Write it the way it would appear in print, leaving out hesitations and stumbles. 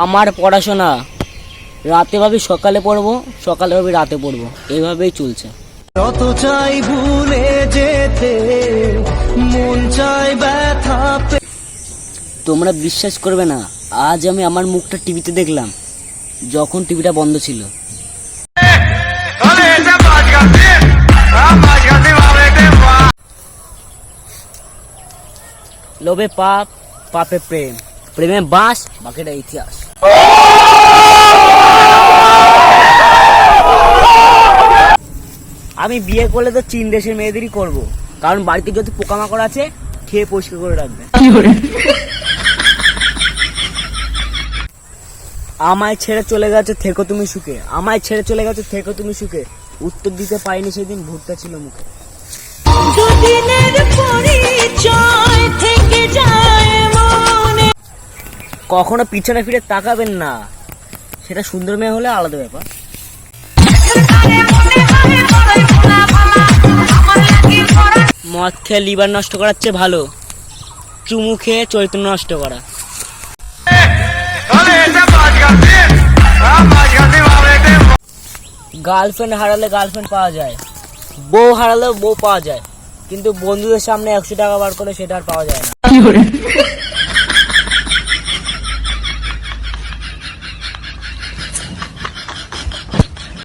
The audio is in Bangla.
আমার পড়াশোনা রাতে ভাবি সকালে পড়বো, সকালে ভাবি রাতে পড়বো, এইভাবেই চলছে। যত চাই ভুলে যেতে মন চাই ব্যথা। তোমরা বিশ্বাস করবে না, আজ আমি আমার মুখটা টিভিতে দেখলাম যখন টিভিটা বন্ধ ছিল। লোভে পাপ, পাপে প্রেম, প্রেমে বাঁশ, বাকিটা ইতিহাস। আমি বিয়ে করলে তো চীন দেশের মেয়েদেরই করব, কারণ বাড়িতে যত পোকামাকড় আছে খেয়ে পরিষ্কার করে রাখবে। আমায় ছেড়ে চলে গেছে থেকো তুমি সুখে, আমায় ছেড়ে চলে গেছে থেকো তুমি সুখে, উত্তর দিতে পাইনি সেদিন ভুট্টা ছিল মুখে। কখনো পিছনে ফিরে তাকাবেন না, সেটা সুন্দর মেয়ে হলে আলাদা ব্যাপার। মদ খেয়ে লিভার নষ্ট করার চেয়ে ভালো চুমু খেয়ে চরিত্র নষ্ট করা। গার্লফ্রেন্ড হারালে গার্লফ্রেন্ড পাওয়া যায়, বউ হারালেও বউ পাওয়া যায়, কিন্তু বন্ধুদের সামনে 100 টাকা বার করে সেটা আর পাওয়া যায় না।